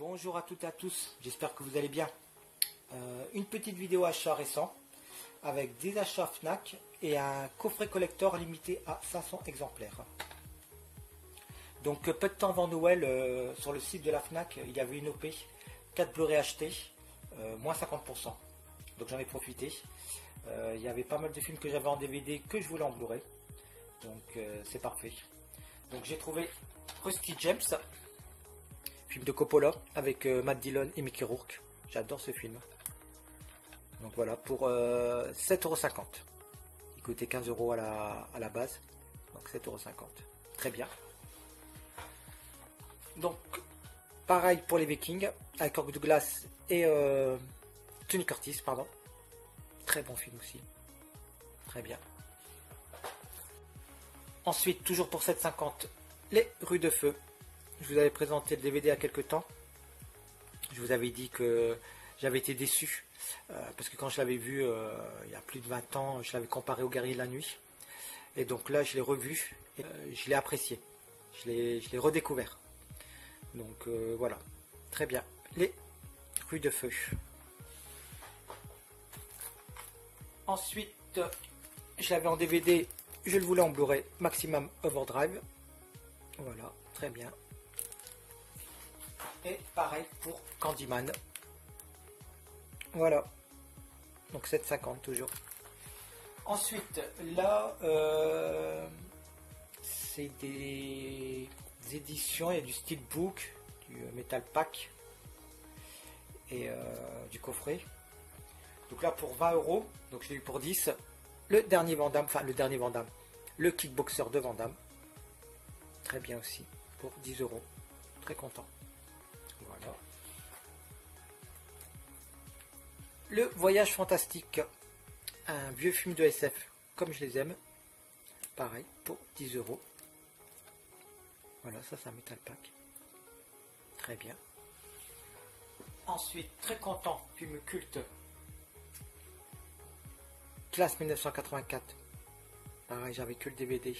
Bonjour à toutes et à tous, j'espère que vous allez bien. Une petite vidéo achat récent avec des achats Fnac et un coffret collector limité à 500 exemplaires. Donc peu de temps avant Noël, sur le site de la Fnac, il y avait une OP, 4 Blu-ray achetés, moins 50%. Donc j'en ai profité. Il y avait pas mal de films que j'avais en DVD que je voulais en Blu-ray. Donc c'est parfait. Donc j'ai trouvé Rusty James, film de Coppola avec Matt Dillon et Mickey Rourke. J'adore ce film. Donc voilà, pour 7,50 €. Il coûtait 15 € à la base. Donc 7,50 €. Très bien. Donc pareil pour les Vikings avec Kirk Douglas et Tony Curtis, pardon. Très bon film aussi. Très bien. Ensuite, toujours pour 7,50 €, les Rues de Feu. Je vous avais présenté le DVD il y a quelques temps. Je vous avais dit que j'avais été déçu. Parce que quand je l'avais vu il y a plus de 20 ans, je l'avais comparé au Guerrier de la Nuit. Et donc là, je l'ai revu. Et, je l'ai apprécié. Je l'ai redécouvert. Donc voilà. Très bien. Les Rues de Feu. Ensuite, je l'avais en DVD. Je le voulais en Blu-ray. Maximum Overdrive. Voilà. Très bien. Et pareil pour Candyman. Voilà. Donc 7,50 € toujours. Ensuite, là, c'est des éditions. Il y a du Steelbook, du Metal Pack et du coffret. Donc là, pour 20 €, donc je l'ai eu pour 10. Le dernier Van Damme, enfin le dernier Van Damme, le Kickboxer de Van Damme. Très bien aussi, pour 10 €. Très content. Voilà. Le Voyage Fantastique, un vieux film de SF, comme je les aime. Pareil, pour 10 €. Voilà, ça c'est un Metal Pack. Très bien. Ensuite, très content, film culte. Classe 1984. Pareil, j'avais que le DVD.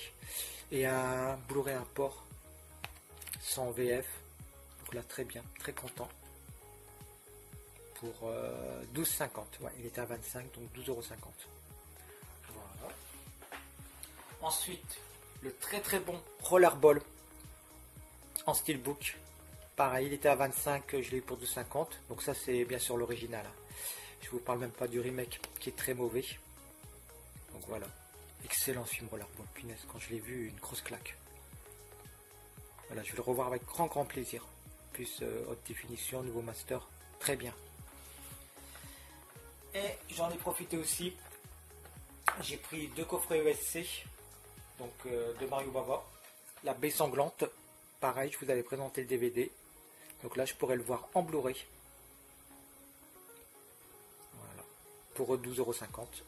Et un Blu-ray import, sans VF. Donc là, très bien, très content. Pour 12,50 €. Ouais, il était à 25, donc 12,50 €. Voilà. Ensuite, le très très bon Rollerball en steelbook. Pareil, il était à 25, je l'ai eu pour 12,50 €. Donc ça, c'est bien sûr l'original. Je vous parle même pas du remake qui est très mauvais. Donc voilà. Excellent film Rollerball. Punaise, quand je l'ai vu, une grosse claque. Voilà, je vais le revoir avec grand plaisir. Plus haute définition, nouveau master. Très bien. Et j'en ai profité aussi. J'ai pris 2 coffrets ESC. Donc de Mario Bava. La Baie Sanglante. Pareil, je vous avais présenté le DVD. Donc là, je pourrais le voir en Blu-ray. Voilà. Pour 12,50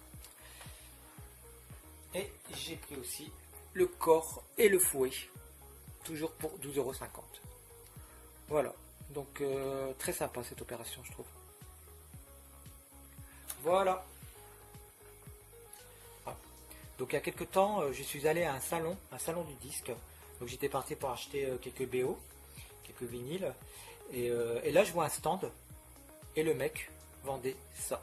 €. Et j'ai pris aussi le corps et le fouet. Toujours pour 12,50 €. Voilà. Donc très sympa cette opération, je trouve. Voilà. Ah. Donc il y a quelques temps, je suis allé à un salon du disque. Donc j'étais parti pour acheter quelques BO, quelques vinyles. Et là je vois un stand. Et le mec vendait ça.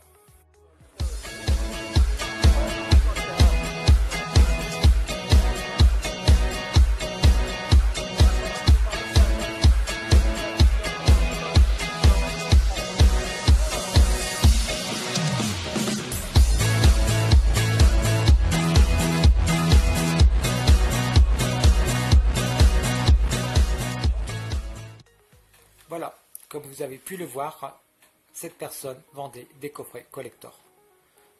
Voilà, comme vous avez pu le voir, cette personne vendait des coffrets collector.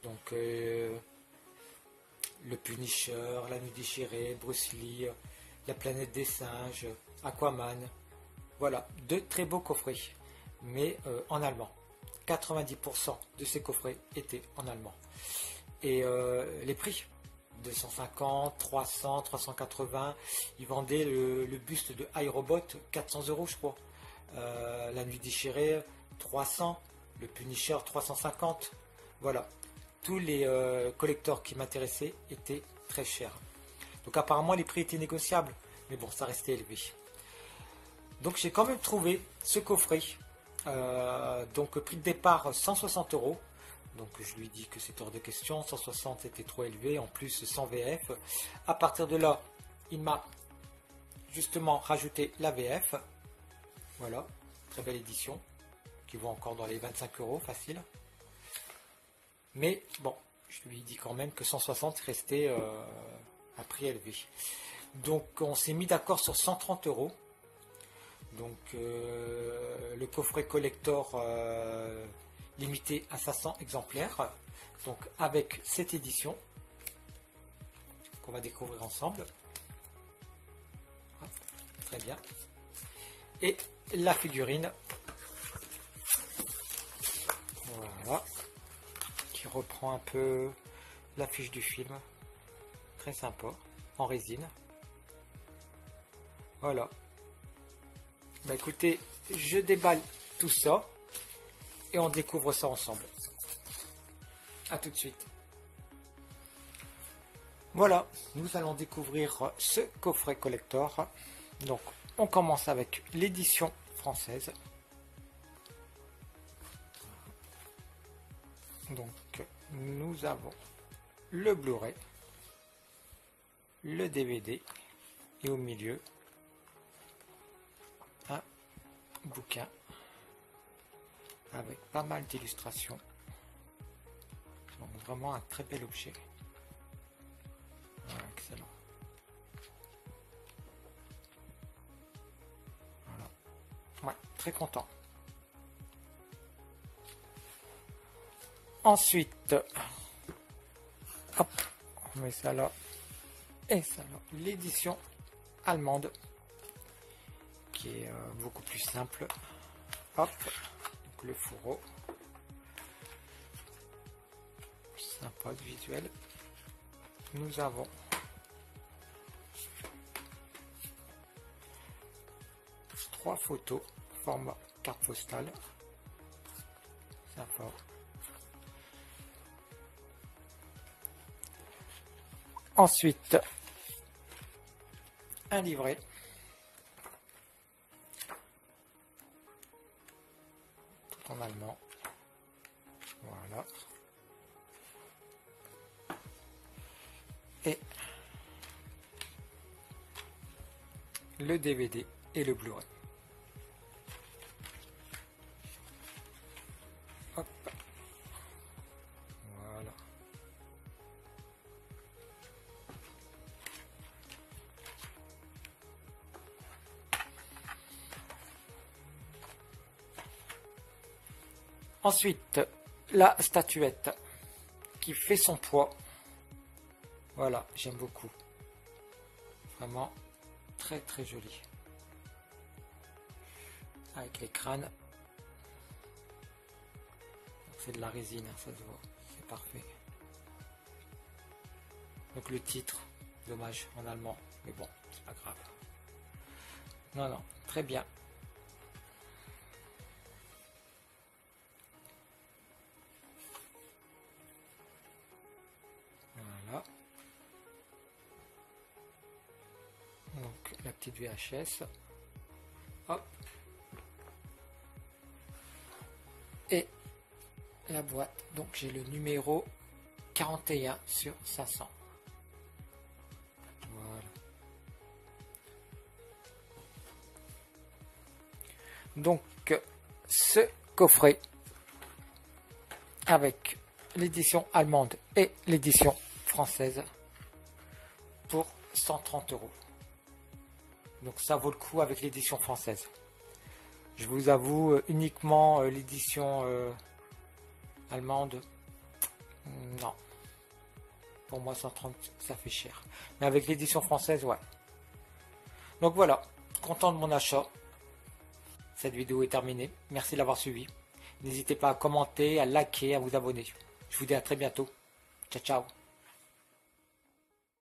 Donc le Punisher, La Nuit déchirée, Bruce Lee, La Planète des Singes, Aquaman. Voilà, 2 très beaux coffrets, mais en allemand. 90% de ces coffrets étaient en allemand. Et les prix, 250, 300, 380, ils vendaient le buste de iRobot, 400 € je crois. La Nuit déchirée, 300, le Punisher, 350. Voilà, tous les collecteurs qui m'intéressaient étaient très chers. Donc apparemment les prix étaient négociables, mais bon, ça restait élevé. Donc j'ai quand même trouvé ce coffret. Donc prix de départ 160 euros. Donc je lui dis que c'est hors de question, 160 était trop élevé, en plus sans VF. À partir de là, il m'a justement rajouté la VF. Voilà, très belle édition, qui vaut encore dans les 25 euros facile. Mais bon, je lui dis quand même que 160 restait à prix élevé. Donc on s'est mis d'accord sur 130 euros. Donc le coffret collector limité à 500 exemplaires. Donc avec cette édition qu'on va découvrir ensemble. Très bien. Et la figurine. Voilà. Qui reprend un peu l'affiche du film. Très sympa. En résine. Voilà. Bah écoutez, je déballe tout ça. Et on découvre ça ensemble. A tout de suite. Voilà, nous allons découvrir ce coffret collector. Donc, on commence avec l'édition française. Donc, nous avons le Blu-ray, le DVD et au milieu, un bouquin avec pas mal d'illustrations. Donc vraiment un très bel objet. Voilà, excellent. Voilà. Ouais, très content. Ensuite, hop, on met ça là et ça là. L'édition allemande qui est beaucoup plus simple. Hop. Le fourreau, sympa de visuel. Nous avons trois photos format carte postale, sympa. Ensuite, un livret. En allemand, voilà, et le DVD et le Blu-ray. Hop, voilà. Ensuite, la statuette qui fait son poids. Voilà, j'aime beaucoup. Vraiment très très joli. Avec les crânes. C'est de la résine, hein, ça se voit. C'est parfait. Donc le titre, dommage en allemand, mais bon, c'est pas grave. Non, non, très bien. Voilà. Donc la petite VHS. Hop. Et la boîte. Donc j'ai le numéro 41 sur 500. Voilà. Donc ce coffret avec l'édition allemande et l'édition française pour 130 €. Donc ça vaut le coup avec l'édition française. Je vous avoue, uniquement l'édition allemande, non. Pour moi 130 ça fait cher. Mais avec l'édition française, ouais. Donc voilà, content de mon achat. Cette vidéo est terminée. Merci de l'avoir suivi. N'hésitez pas à commenter, à liker, à vous abonner. Je vous dis à très bientôt. Ciao, ciao.